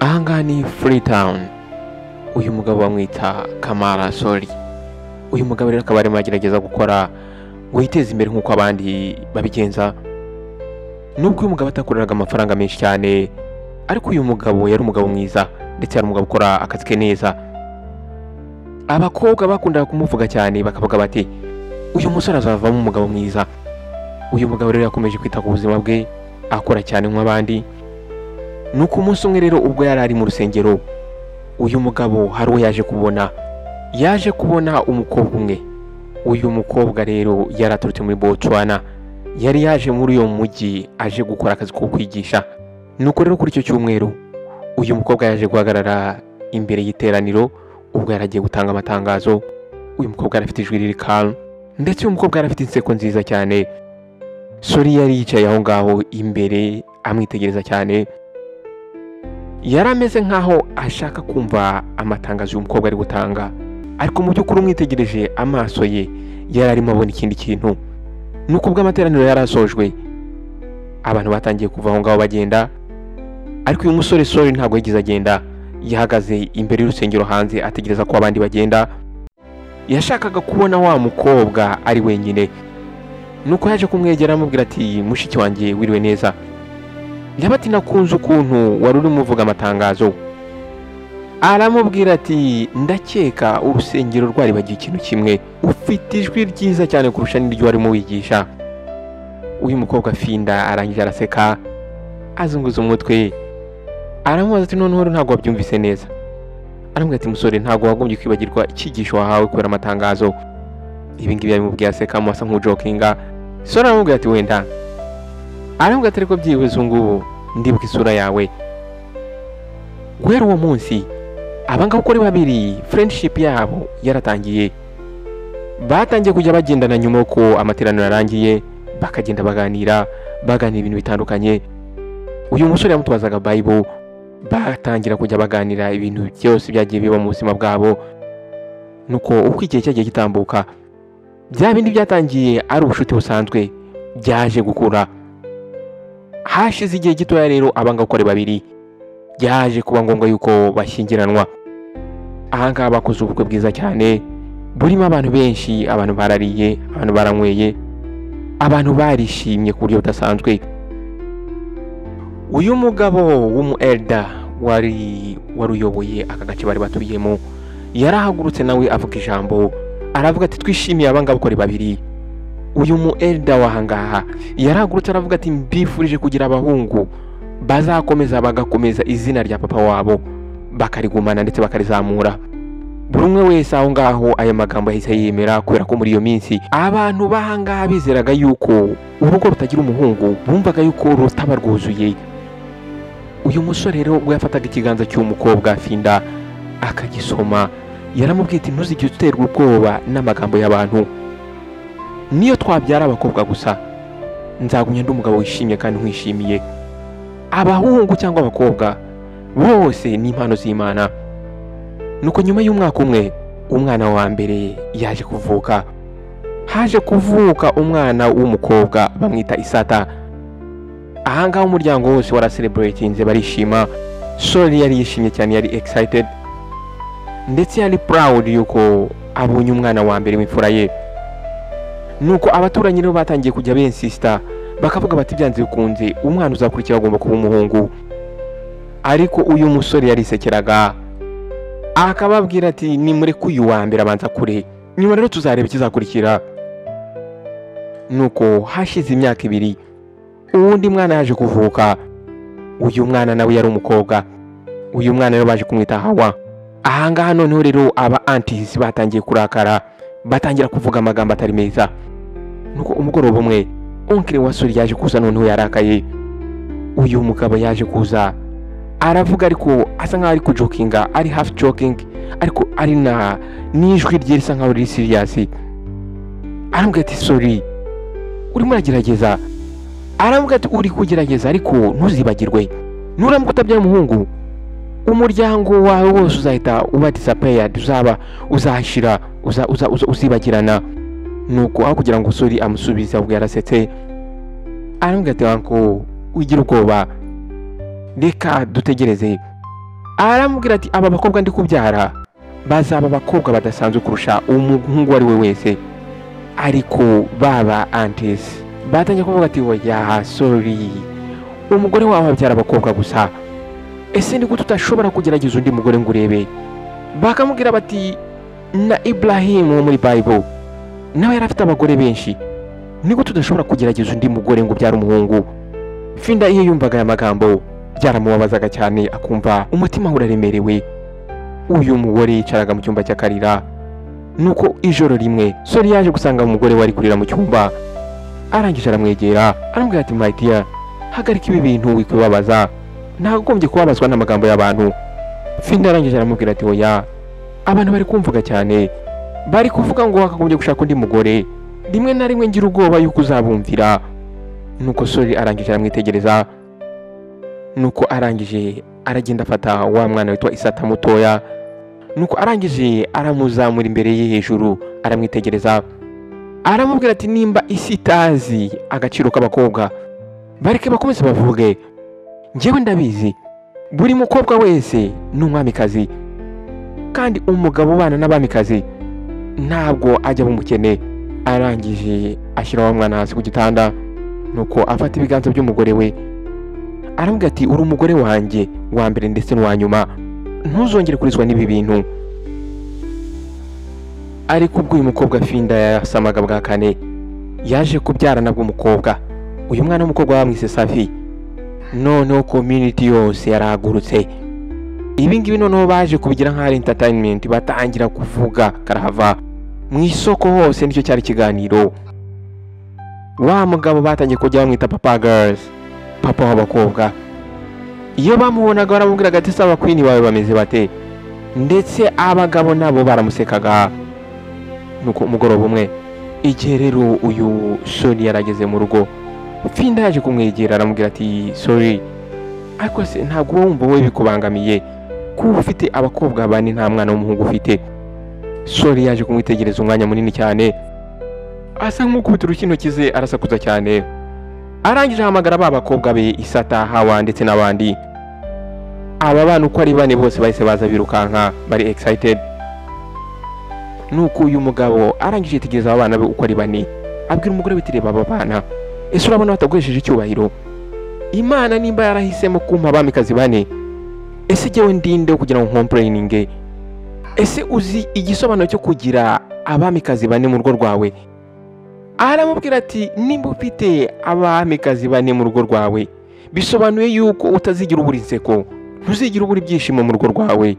Ahangaha ni Freetown. Uyu mugabo bamwita Kamara Sori. Uyu mugabo rero akaba arimo agerageza gukora ngo yiteze imbere nk'uko abandi babigenza. Nubwo uyu mugabo atakoreraga amafaranga menshi cyane, ariko uyu mugabo yari umugabo mwiza ndetse yari umugabo ukora akazi ke neza. Abakobwa bakundaga kumuvuga cyane bakavuga bati uyu musore azavamo umugabo mwiza. Uyu mugabo rero yakomeje kwita ku buzima bwe, akora cyane nk'abandi. Nuko umunsi umwe rero ubwo yari ari mu rusengero, uyu mugabo hari uwo yaje kubona umukobwa umwe. Uyu mukobwa rero yaraturutse muri Botswana, yari yaje muri uyo mujyi aje gukora akazi ko kwigisha. Nuko rero kuri icyo cyumweru uyu mukobwa yaje guhagarara imbere y'iteraniro ubwo yaragiye gutanga amatangazo. Uyu mukobwa yari afite ijwi riri calm ndetse uyu mukobwa yari afite inseko nziza cyane. Sori yari yicaye aho ngaho imbere amwitegereza cyane, yari ameze nkaho ashaka kumva amatangazo uyu mukobwa ari gutanga, ariko mu by'ukuri umwitegereje amaso ye yari arimo abona ikindi kintu. Nuko ubwo amateraniro yarasojwe, abantu batangiye kuva aho ngaho bagenda, ariko uyu musore Sori ntabwo yagize agenda. Yahagaze imbere y'urusengero hanze ategereza ko abandi bagenda. Yashakaga kubona wa mukobwa ari wenyine. Nuko yaje kumwegera amubwira ati mushiki wanjye wiriwe neza. Yabati nakunze ukuntu wari urimo uvuga amatangazo. Aramubwira ati ndakeka urusengero rwari bagiye ikintu kimwe, ufite ijwi ryiza cyane kurusha n'iryo warimo wigisha. Uyu mukobwa Finda arangije araseka azunguza umutwe, aramubaza ati noneho ntabwo wabyumvise neza. Aramubwira ati musore ntabwo wagombye kwibagirwa icyigisho wahawe kubera amatangazo. Ibi ngibi yabimubwiye aseka asa nk'ujokinga. Sori aramubwira ati wenda. Aramubwira ati ariko byibuze ngubu ndibuka isura yawe. Guhera uwo munsi abangabo uko ari babiri friendship yabo yaratangiye. Batangiye kujya bagendana nyuma yuko amateraniro yarangiye, bakagenda baganira ibintu bitandukanye. Uyu musore yamutubazaga Bible, batangira kujya baganira ibintu byose byagiye biba mu buzima bwabo. Nuko uko igihe cyagiye gitambuka, bya bindi byatangiye ari ubushuti busanzwe byaje gukura. Hashize igihe gitoya rero abangabo uko ari babiri byaje kuba ngombwa yuko bashyingiranwa. Ahangaha bakoze ubukwe bwiza cyane, burimo abantu benshi, abantu barariye, abantu baranyweye, abantu barishimye ku buryo budasanzwe. Uyu mugabo w'umu elder wari uyoboye aka gace bari batuyemo yarahagurutse nawe avuga ijambo, aravuga ati twishimiye abangabo uko ari babiri. Uyu mu elder wahangaha yarahagurutse aravuga ati mbifurije kugira abahungu bazakomeza bagakomeza izina rya papa wabo, bakarigumana ndetse bakarizamura. Buri umwe wese aho ngaho aya magambo yahise yemera, kubera ko muri iyo minsi abantu bahangaha bizeraga yuko urugo rutagira umuhungu bumvaga yuko rutaba rwuzuye. Uyu musore rero ubwo yafataga ikiganza cy'umukobwa Finda akagisoma, yaramubwiye ati ntuzigire uterwa ubwoba n'amagambo y'abantu. Niyo twabyara abakobwa gusa, nzagumya ndi umugabo wishimye kandi nkwishimiye. Abahungu cyangwa abakobwa bose ni impano z'Imana. Nuko nyuma y'umwaka umwe umwana wa mbere yaje kuvuka. Haje kuvuka umwana w'umukobwa bamwita Isata. Ahangaha umuryango wose waracelebratinze barishima. Sori yari yishimye cyane, yari excited ndetse yari proud yuko abonye umwana wa mbere w'imfura ye. Nuko abaturanyi rero batangiye kujya bensista, bakavuga bati byanze bikunze umwana uzakurikira agomba kuba umuhungu. Ariko uyu musore yarisekeraga akababwira ati ni muri kuyu wa mbere abanza kure, nyuma rero tuzareba ikizakurikira. Nuko hashize imyaka 2 uwundi mwana yaje kuvuka. Uyu mwana nawe yari umukobwa. Uyu mwana rero baje kumwita Hawa. Ahangaha noneho rero aba aunties batangiye kurakara, batangira kuvuga amagambo atari meza. Nuko umugoroba umwe onkire wa Sori yaje kuza, noneho yarakaye. Uyu mugabo yaje kuza aravuga ariko asa nkaho ari kujokinga, ari half joking, ariko ari n'ijwi rye risa nkaho riri serious. Arambwira ati Sori urimo uragerageza. Arambwira ati uri kugerageza ariko ntuzibagirwe, nuramuka utabyaye umuhungu umuryango wawe wose uzahita uba disappeared, uzashira, uzibagirana. Nuko aho kugira ngo Sori amusubize ahubwo yarasetse. Arambwira ati wanko ugira ubwoba, reka dutegereze. aramubwira ati aba bakobwa ndi kubyara bazaba abakobwa badasanzwe kurusha umuhungu ari we wese. Ariko baba aunties batangiye kuvuga ati oya sorry, umugore wawe abyara abakobwa gusa, ese ni gute utashobora kugerageza undi mugore ngo urebe? Bakamubwira bati na Ibrahim wo muri Bible nawe yari afite abagore benshi, ni gute udashobora kugerageza undi mugore ngo ubyare umuhungu? Finda iyo yumvaga aya magambo byaramubabazaga cyane, akumva umutima uraremerewe. Uyu mugore yicaraga mu cyumba cy'akarira. Nuko ijoro rimwe Sori yaje gusanga umugore wari kurira mu cyumba, arangije aramwegera aramubwira ati my dear, hagarika ibi bintu wikwibabaza, ntagombye kubabazwa n'amagambo y'abantu. Finda arangije aramubwira ati oya, abantu bari kumvuga cyane, bari kuvuga ngo wakagombye gushaka undi mugore, rimwe na rimwe ngira ubwoba yuko uzabumvira. Nuko Sori arangije aramwitegereza, nuko arangije aragenda afata wa mwana witwa Isata mutoya, nuko arangije aramuzamura imbere ye hejuru, aramwitegereza aramubwira ati nimba isi itazi agaciro k'abakobwa, bareke bakomeze bavuge, njyewe ndabizi buri mukobwa wese ni umwamikazi, kandi umugabo ubana n'abamikazi ntabwo ajya bumukene. Arangije ashyira wa mwana hasi ku gitanda, nuko afata ibiganza by'umugore we aramubwira ati uri umugore wanjye wa mbere ndetse n'uwa nyuma, ntuzongere kurizwa n'ibi bintu. Ariko ubwo uyu mukobwa Finda yasamaga bwa kane, yaje kubyara nabwo umukobwa. Uyu mwana w'umukobwa bamwise Safi. Noneho community yose yarahagurutse. Ibi ngibi noneho baje kubigira nk'ari entertainment, batangira kuvuga karahava mu isoko hose, nicyo cyari kiganiro. Wa mugabo batangiye kujya bamwita Papa Girls, papa w'abakobwa. Iyo bamubonaga baramubwiraga ati saba queen bawe bameze bate, ndetse abagabo nabo baramusekaga. Nuko umugoroba umwe igihe rero uyu Sori yarageze mu rugo, Finda yaje kumwegera aramubwira ati sorry, ariko se ntabwo wumva wowe bikubangamiye kuba ufite abakobwa bane nta mwana w'umuhungu ufite? Sori yaje kumwitegereza umwanya munini cyane, asa nk'ukubita urushyi ze, arasakuza cyane. Arangije ahamagara ba bakobwa be Isata, Hawa ndetse n'abandi. Aba bana uko ari bane bose bahise baza birukanka, bari excited. Nuko uyu mugabo arangije yitegereza abana be uko ari bane, abwira umugore we tireba aba bana, ese urabona bataguhesheje icyubahiro? Imana nimba yarahisemo kumpa abamikazi bane, ese jyewe ndinde kugira ngo complaininge? Ese uzi igisobanuro cyo kugira abamikazi bane mu rugo rwawe? Aramubwira ati nimba ufite abamikazi bane mu rugo rwawe, bisobanuye yuko utazigira ubura inseko, ntuzigira ubura ibyishimo mu rugo rwawe.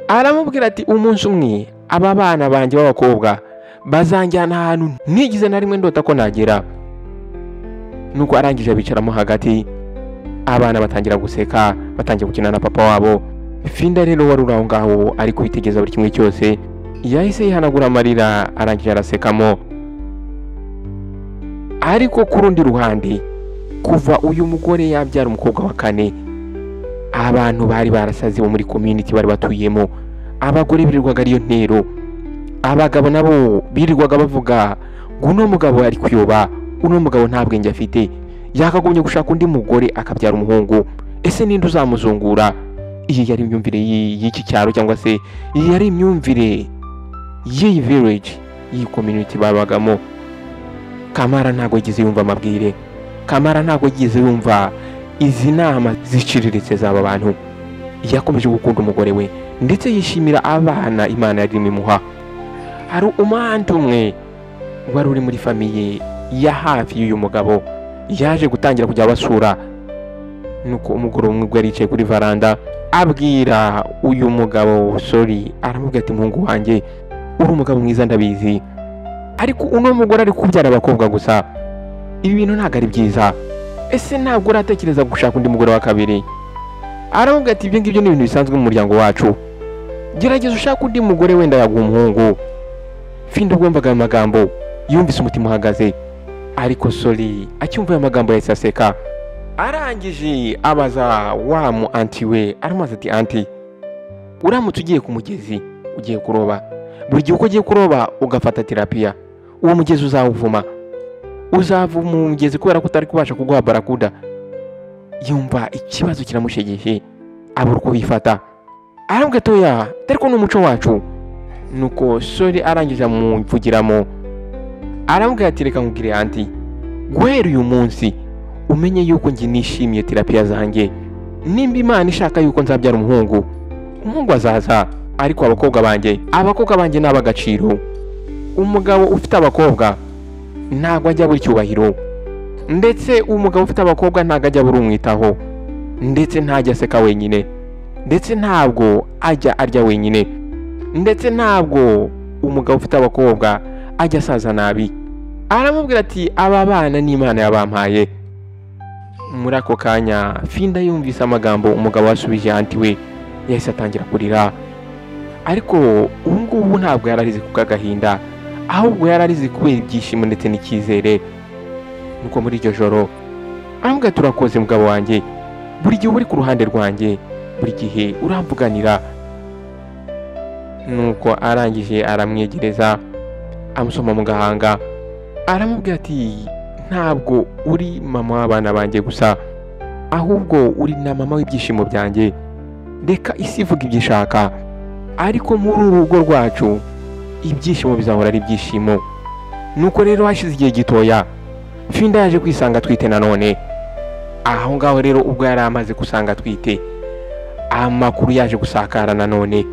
Aramubwira ati umunsi umwe aba bana banjye b'abakobwa bazanjyana ahantu ntigize na rimwe ndota ko nagera. Nuko arangije abicaramo hagati, abana batangira guseka, batangiye gukina na papa wabo. Finda rero wari uraho ngaho ari kubitegeza buri kimwe cyose, yahise yihanagura amarira, arangije arasekamo. Ariko ku rundi ruhande, kuva uyu mugore yabyara umukobwa wa kane, abantu bari barasaze bo muri community bari batuyemo. Abagore birirwaga ariyo ntero, abagabo nabo birirwaga bavuga ngo uno mugabo ari kuyoba, uno mugabo nta bwenge afite, yakagombye gushaka undi mugore akabyara umuhungu, ese ninde uzamuzungura? Iyi yari imyumvire y'iki cyaro, cyangwa se iyi yari imyumvire y'iyi village, iyi community babagamo. Kamara ntago yigeze yumva amabwire, Kamara ntago yigeze yumva izi nama ziciriritse z'aba bantu. Yakomeje gukunda umugore we ndetse yishimira abana Imana yari imuha. Hari umuhantu umwe wari uri muri famiye ya hafi y'uyu mugabo, yaje gutangira kujya basura. Nuko umugore umwe yari yicaye kuri varanda, abwira uyu mugabo Sori, aramubwira ati muhungu wanjye uri umugabo mwiza ndabizi, ariko uno mugore ari kubyara abakobwa gusa, ibi bintu ntabwo ari byiza, ese ntabwo uratekereza gushaka undi mugore wa kabiri? Aramubwira ati ibyo ngibyo ni ibintu bisanzwe mu muryango wacu, gerageza ushaka undi mugore wenda yaguha umuhungu. Finda ubwumvaga ayo magambo yumvise umutima uhagaze, ariko Sori acyumva ayo magambo yahise aseka. Arangije abaza wa mu anti we, aramaze ati anti, uramutse ugiye ku mugezi ugiye kuroba, buri gihe uko ugiye kuroba ugafata terapiya, uwo mugezi uzawuvuma, uzavuma umugezi kubera ko utari kubasha kuguha barakuda. Yumva ikibazo kiramushegeshe, abura uko bifata. arambwira toya ariko n'umuco wacu. Nuko Sori arangije amuvugiramo arambwira ati reka nkubwire anti, guhera uyu munsi umenye yuko njye nishimiye terapiya zanjye. Nimba Imana ishaka yuko nzabyara umuhungu azaza, ariko abakobwa banjye ni ab'agaciro. Umugabo ufite abakobwa ntabwo ajya buri cyubahiro, ndetse umugabo ufite abakobwa ntabwo ajya buri umwitaho, ndetse ntajya aseka wenyine, ndetse ntabwo ajya arya wenyine, ndetse ntabwo umugabo ufite abakobwa ajya asaza nabi. Aramubwira ati aba bana ni Imana yabampaye. Muri ako kanya Finda yumvise amagambo umugabo wasubije anti we, yahise atangira kurira. Ariko ubu ngubu ntabwo yararize ku kagahinda, ahubwo yararize kubera ibyishimo ndetse n'icyizere. Nuko muri iryo joro aramubwira turakoze mugabo wanjye, buri gihe uri ku ruhande rwanjye, buri gihe uramvuganira. Nuko arangije aramwegereza amusoma mu gahanga, aramubwira ati ntabwo uri mama w'abana banjye gusa, ahubwo uri na mama w'ibyishimo byanjye. Reka isi ivuga ibyo ishaka, ariko muri uru rugo rwacu ibyishimo bizahora ari ibyishimo. Nuko rero hashize igihe gitoya Finda yaje kwisanga atwite nanone. Aho ngaho rero ubwo yari amaze gusanga atwite, amakuru yaje gusakara nanone.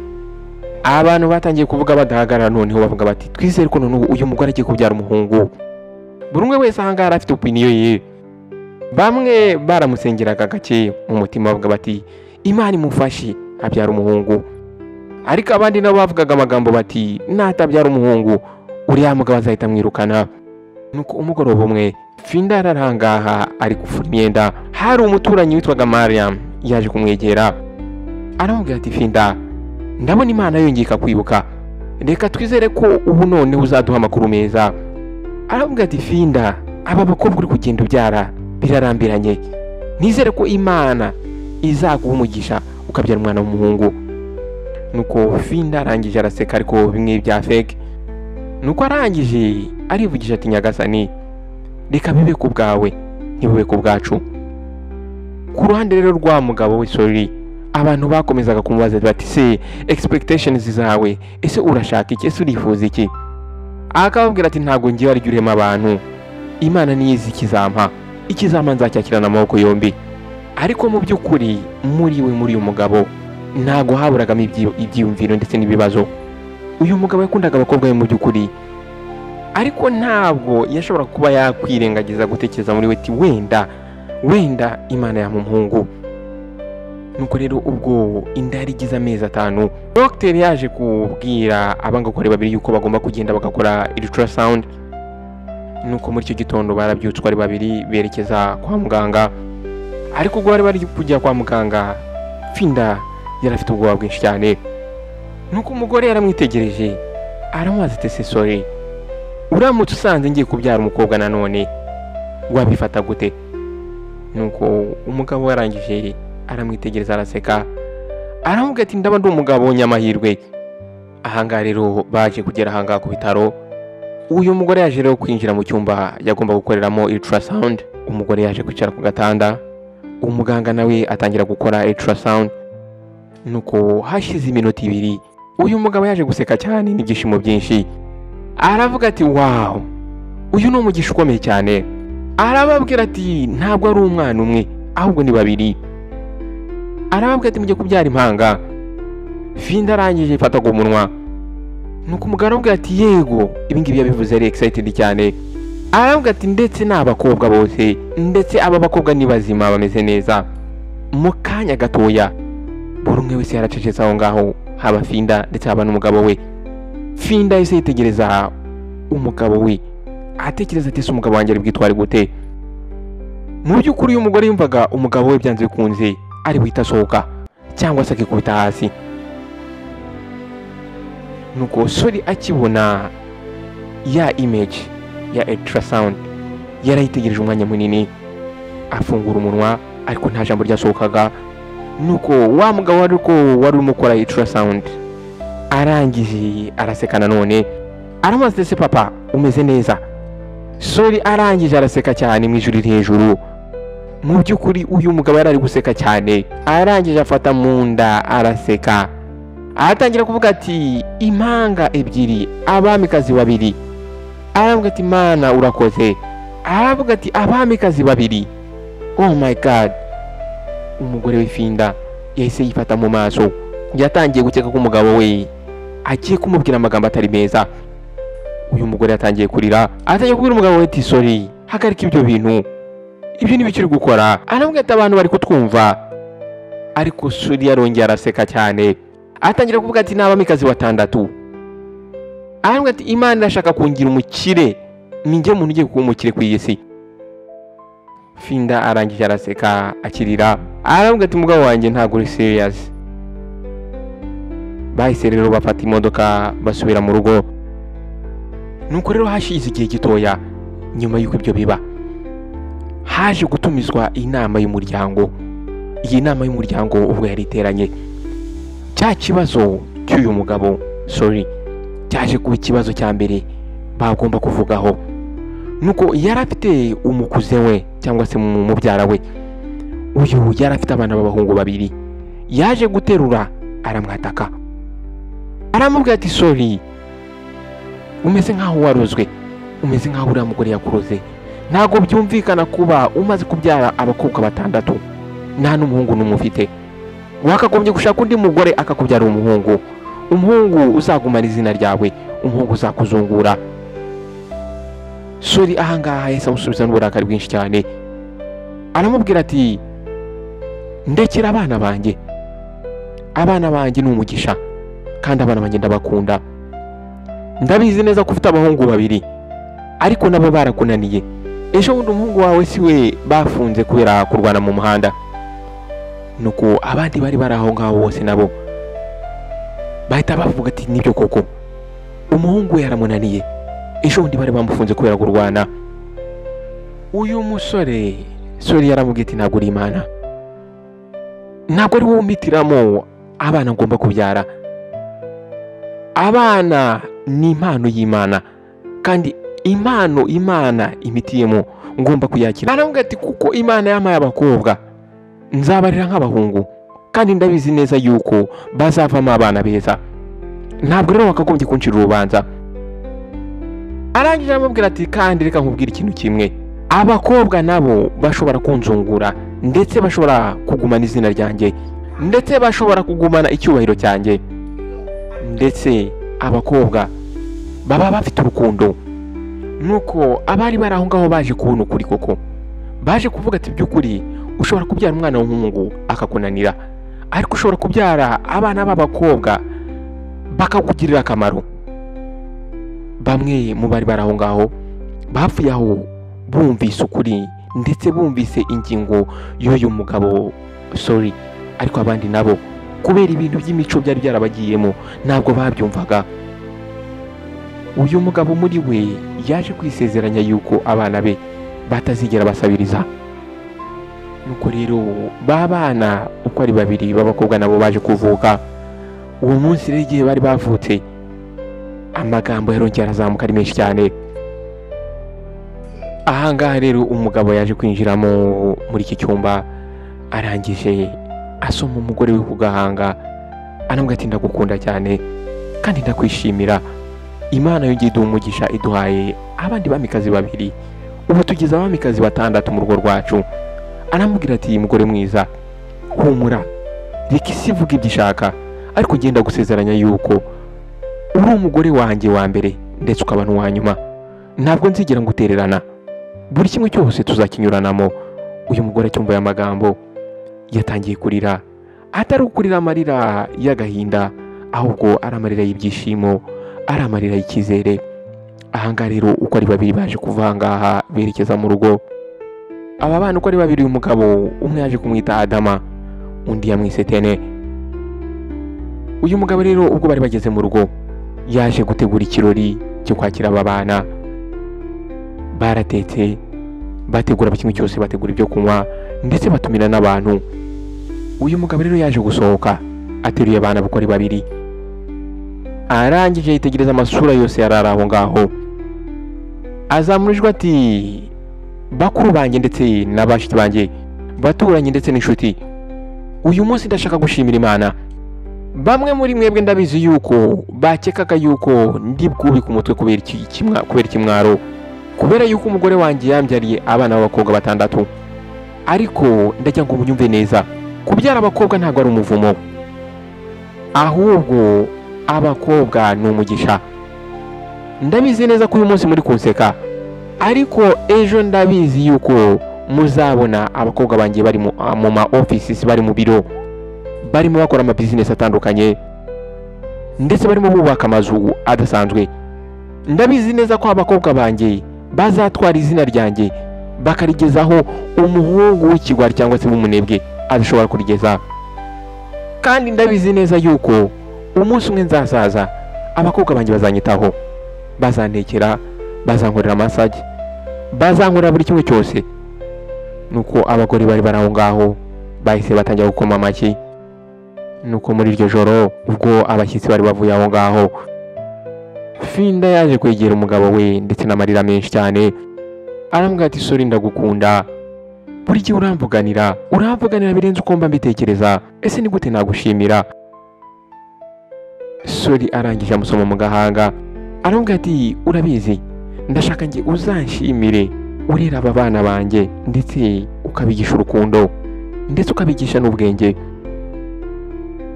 Abantu batangiye kuvuga badahagarara, noneho bavuga bati twizere ko none uyu mugore agiye kubyara umuhungu. Buri umwe wese aha ngaha afite opinion ye. Bamwe baramusengeraga gake mu mutima bavuga bati Imana imufashe abyara umuhungu, ariko abandi nabo bavugaga amagambo bati natabyara umuhungu uriya mugabo azahita amwirukana. Nuko umugoroba umwe Finda ararangaha ari gufura imyenda, hari umuturanyi witwaga Mariam yaje kumwegera, aramubwira ati Finda, ndabona Imana yongeye kwibuka, reka twizere ko ubu none uzaduha amakuru meza. Aramubwira ati Finda, aba bakobwa uri kugenda ubyara birarambiranye, nizere ko Imana izaguha umugisha ukabyara umwana w'umuhungu. Nuko Finda arangije araseka ariko bimwe bya fake. Nuko arangije arivugisha ati nyagasani, reka bibe ku bwawe ntibibe ku bwacu. Ku ruhande rero rwa mugabo we Sori, abantu bakomezaga kumubaza bati se expectations zawe, ese urashaka iki, ese urifuza iki? Akababwira ati ntabwo ngiye ari urema abantu, Imana niyizi ikizampa nzacyakirana amaboko yombi. Ariko mu by'ukuri muri uyu mugabo ntabwo haburagamo ibyiyumviro ndetse n'ibibazo. Uyu mugabo yakundaga abakobwa be mu by'ukuri, ariko ntabwo yashobora kuba yakwirengagiza gutekereza muri we ati wenda Imana yamuha umuhungu. Nuko rero ubwo inda yari igize amezi 5, Dr yaje kubwira abangakore babiri yuko bagomba kugenda bagakora ultrasound. Nuko muri icyo gitondo barabyutswa ari babiri berekeza kwa muganga, ariko ubwo bari kujya kwa muganga Finda yari afite ubwoba bwinshi cyane. Nuko umugore yaramwitegereje aramubaza ati se Sori, uramutse usanze ngiye kubyara umukobwa nanone wabifata gute? Nuko umugabo yarangije aramwitegereza araseka, aramubwira ati ndaba ndi umugabo nyamahirwe. Ahangaha rero baje kugera ahangaha ku bitaro. Uyu mugore yaje rero kwinjira mu cyumba yagomba gukoreramo ultrasound. Umugore yaje kwicara ku gatanda, umuganga nawe atangira gukora ultrasound. Nuko hashize iminota 2 uyu mugabo yaje guseka cyane n'ibyishimo byinshi, aravuga ati wow, uyu ni umugisha ukomeye cyane. Arababwira ati ntabwo ari umwana umwe ahubwo ni babiri. Arababwira ati mujye kubyara impanga. Finda arangije ifata ku munwa. Nuko umugabo arababwira ati yego, ibingibi yabivuze ari excited cyane. Arababwira ati ndetse n'abakobwa bose, ndetse aba bakobwa ni bazima bameze neza. Mu kanya gatoya buri umwe wese yaracecetse aho ngaho, haba Finda ndetse haba n'umugabo we. Finda yise yitegereza umugabo we, atekereza ati se umugabo wanjye ari bwitware gute? Mu by'ukuri uyu mugore yumvaga umugabo we byanze bikunze ari buhita asohoka cyangwa se akikubita hasi. Nuko Sori akibona ya image ya ultrasound yarayitegereje umwanya munini, afungura umunwa ariko nta jambo ryasohokaga. Nuko wa mugabo wari umukora ultrasound arangije araseka nanone, aramaze se papa umeze neza? Sori arangije araseka cyane mu ijuru hejuru. Mu by'ukuri uyu mugabo yari ari guseka cyane, arangije afata mu nda araseka atangira kuvuga ati impanga ebyiri, abamikazi babiri. Aravuga ati Mana urakoze. Aravuga ati abamikazi babiri. Oh my god. Umugore w'ifinda yahise yifata mu maso, yatangiye gukeka ko umugabo we agiye kumubwira amagambo atari meza. Uyu mugore yatangiye kurira, atangiye kubwira umugabo we ati sorry, hagarika ibyo bintu, ibyo ni bikiri gukora. Aravuga ati abantu bari kutwumva. Ariko Suri yarongera araseka cyane, atangira kuvuga ati n'abamikazi batandatu. Aravuga ati Imana irashaka kungira umukire, ninjye muntu ugiye kuba umukire ku iyi si. Finda arangije araseka akirira, aravuga ati mugabo wanjye ntabwo uri serious. Bahise rero bafata imodoka basubira mu rugo. Nuko rero hashize igihe gitoya nyuma y'uko ibyo biba, haje gutumizwa inama y'umuryango. Iyi nama y'umuryango ubwo yari iteranye, cya kibazo cy'uyu mugabo sorry cyaje kuba ikibazo cya mbere bagomba kuvugaho. Nuko yari afite umukuze we cyangwa se mubyara we. Uyu yari afite abana b'abahungu babiri. Yaje guterura aramwataka, aramubwira ati sorry, umeze nkaho warozwe, umeze nkaho uriya mugore yakuroze. Ntago byumvikana kuba umaze kubyara abakobwa batandatu nta n'umuhungu n'umufite. Wakagombye gushaka undi mugore akakubyara umuhungu. Umuhungu uzagumana izina ryawe, umuhungu uzakuzungura. Suri ahangaha yahise amusubiza n'uburakari bwinshi cyane, aramubwira ati ndekera abana banjye, abana banjye ni umugisha kandi abana banjye ndabakunda. Ndabizi neza ko ufite abahungu babiri ariko nabo barakunaniye. Ejo bundi umuhungu wawe si we bafunze kubera kurwana mu muhanda. Nuko abandi bari baraho ngaho bose nabo bahita bavuga ati nibyo koko, umuhungu we yaramunaniye, ejo bundi bari bamufunze kubera kurwana. Uyu musore Sori yaramubwiye ati ntabwo uri Imana, ntabwo ari wowe umpitiramo abana ngomba kubyara. Abana ni impano y'Imana kandi impano Imana imitiyemo ngomba kuyakira. Aramubwira ati kuko Imana yampaye abakobwa nzabarira nk'abahungu kandi ndabizi neza yuko bazavamo abana beza, ntabwo rero wakagombye kuncira urubanza. Arangije aramubwira ati kandi reka nkubwire ikintu kimwe, abakobwa nabo bashobora kunzungura ndetse bashobora kugumana izina ryanjye ndetse bashobora kugumana icyubahiro cyanjye, ndetse abakobwa baba bafite urukundo. Nuko abari bari aho ngaho baje kubona ukuri koko, baje kuvuga ati by'ukuri ushobora kubyara umwana w'umuhungu akakunanira, ariko ushobora kubyara abana b'abakobwa bakakugirira akamaro. Bamwe mu bari bari aho ngaho bavuye aho bumvise ukuri ndetse bumvise ingingo y'uyu mugabo sorry, ariko abandi nabo kubera ibintu by'imico byari byarabagiyemo ntabwo babyumvaga. Uyu mugabo muri we yaje kwisezeranya yuko abana be batazigera basabiriza. Nuko rero babana uko ari babiri b'abakobwa nabo baje kuvuka. Uwo munsi rero igihe bari bavutse, amagambo yarongera azamuka ari menshi cyane. Ahangaha rero umugabo yaje kwinjiramo muri iki cyumba, arangije asoma umugore we ku gahanga, anamubwira ati ndagukunda cyane kandi ndakwishimira. Imana yongeye iduha umugisha, iduhaye abandi bamikazi babiri, ubu tugize abamikazi batandatu mu rugo rwacu. Aramubwira ati mugore mwiza, humura, reka isi ivuga ibyo ishaka, ariko ngenda gusezeranya yuko uri umugore wanjye wa mbere ndetse ukaba n'uwa nyuma. Ntabwo nzigera ngutererana, buri kimwe cyose tuzakinyuranamo. Uyu mugore cyumva aya magambo yatangiye kurira, atari ukurira amarira y'agahinda, ahubwo ari amarira y'ibyishimo, ari amarira y'icyizere. Ahangaha rero uko ari babiri baje kuva ahangaha berekeza mu rugo. Aba bana uko ari babiri, uyu mugabo umwe yaje kumwita Adama, undi yamwise Tene. Uyu mugabo rero ubwo bari bageze mu rugo yaje gutegura ikirori cyo kwakira aba bana. Baratetse, bategura buri kimwe cyose, bategura ibyo kunywa ndetse batumira n'abantu. Uyu mugabo rero yaje gusohoka ateruye abana uko ari babiri. Arangije yitegereza amasura yose yarari aho ngaho, azamurijwe ati bakuru banjye ndetse n'abashiki banjye, baturanye ndetse n'inshuti, uyu munsi ndashaka gushimira Imana bamwe muri mwebwe ndabizi yuko bakekaga yuko ndi bwubika umutwe kubera ikimwaro, kubera yuko umugore wanjye yambyariye abana b'abakobwa 6, ariko ndagira ngo munyumve neza, kubyara abakobwa ntabwo ari umuvumo, ahubwo abakobwa ni umugisha. Ndabizi neza ko uyu munsi muri kunseka, ariko ejo ndabizi yuko muzabona abakobwa banjye bari mu ma offices, bari mu biro, barimo bakora ama business atandukanye, ndetse barimo bubaka amazu adasanzwe. Ndabizi neza ko abakobwa banjye bazatwara izina ryanjye bakarigezaho umuhungu w'ikigwari cyangwa se w'umunebwe adashobora kurigeza. Kandi ndabizi neza yuko umunsi umwe nzasaza, abakobwa banjye bazanyitaho, bazantekera, bazankorera massage, bazankorera buri kimwe cyose. Nuko abagore bari baraho ngaho bahise batangira gukoma amashyi. Nuko muri iryo joro ubwo abashyitsi bari bavuye aho ngaho, Finda yaje kwegera umugabo we ndetse n'amarira menshi cyane, arambwira ati "Sorry ndagukunda, buri gihe uramvuganira birenze uko mba mbitekereza, ese ni gute nagushimira?" Sorry arangije amusoma mu gahanga, arambwira ati "Urabizi, ndashaka nge uzanshimire, urera aba bana banjye ndetse ukabigisha urukundo ndetse ukabigisha n'ubwenge."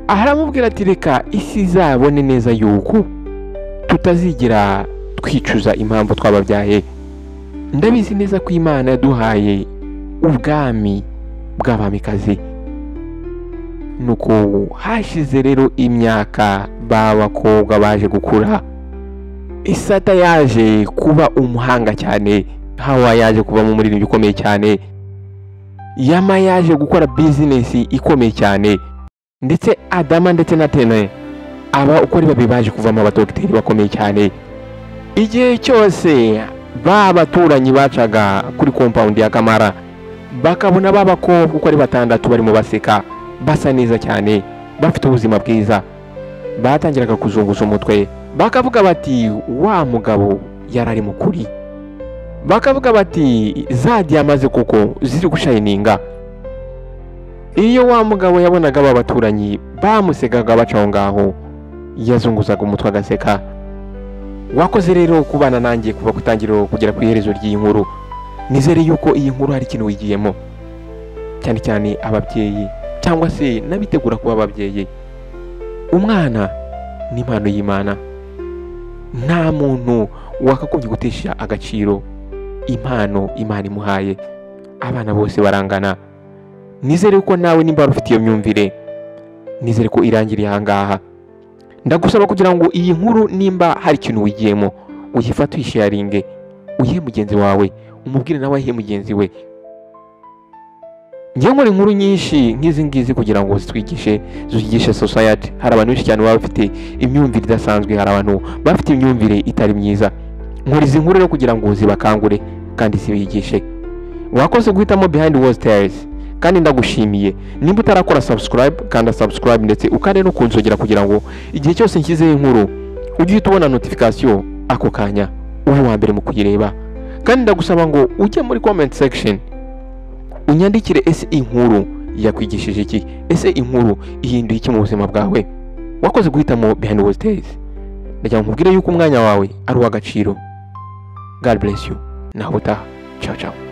Aramubwira ati "Reka isi izabone neza yuko tutazigira twicuza impamvu twababyaye. Ndabizi neza ko Imana yaduhaye ubwami bw'abamikazi." Nuko hashize rero imyaka, babakobwa baje gukura. Isata yaje kuba umuhanga cyane, Hawa yaje kuba mu muririmbyi ukomeye cyane, Yama yaje gukora business ikomeye cyane, ndetse Adama ndetse na Tene aba uko ari babi baje kuvamo abadokiteri bakomeye cyane. Igihe cyose babaturanyi bacaga kuri compound ya Kamara bakabona babakobwa uko ari 6 barimo baseka, basa neza cyane, bafite ubuzima bwiza, batangiraga kuzunguza umutwe, bakavuga bati "Wa mugabo yarari mukuri." Bakavuga bati "Zadi yamaze kuko ziri gushayininga." Iyo wa mugabo yabonaga babaturanyi bamusegaga bacaho ngaho, yazunguzaga umutwe agaseka. Wakoze rero kubana nanjye kuva kutangiriro kugera ku iherezo ry'iyi nkuru. Nizere yuko iyi nkuru hari ikintu wigiyemo, cyane cyane ababyeyi cyangwa se nabitegura kuba ababyeyi. Umwana ni impano y'Imana, nta muntu wakagombye gutesha agaciro impano Imana imuhaye. Abana bose barangana. Nizere ko nawe nimba ufite iyo myumvire, nizere ko irangiriye aha ngaha. Ndagusaba kugira ngo iyi nkuru nimba hari ikintu wigiyemo, uyifate uyisharinge, uyihe mugenzi wawe, umubwire nawe ayihe mugenzi we. Ngiye nkora inkuru nyinshi nk'izi ngizi kugira ngo zigishe society. Hari abantu benshi cyane baba bafite imyumvire idasanzwe, hari abantu bafite imyumvire itari myiza. Nkora izi nkuru rero kugira ngo zibakangure kandi zibigishe. Wakoze guhitamo Behind Walls Tales, kandi ndagushimiye. Nimba utarakora subscribe, kanda subscribe ndetse ukande no kunzogera kugira ngo igihe cyose nshyizeho inkuru ujye tubona notification ako kanya ube wa mbere mu kuyireba. Kandi ndagusaba ngo ujye muri comment section unyandikire ese inkuru yakwigishije iki, ese inkuru ihinduye iki mu buzima bwawe. Wakoze guhitamo Behind Walls Tales. Ndagira ngo nkubwire yuko umwanya wawe ari uw'agaciro. God bless you. Naho utaha. Ciao ciao.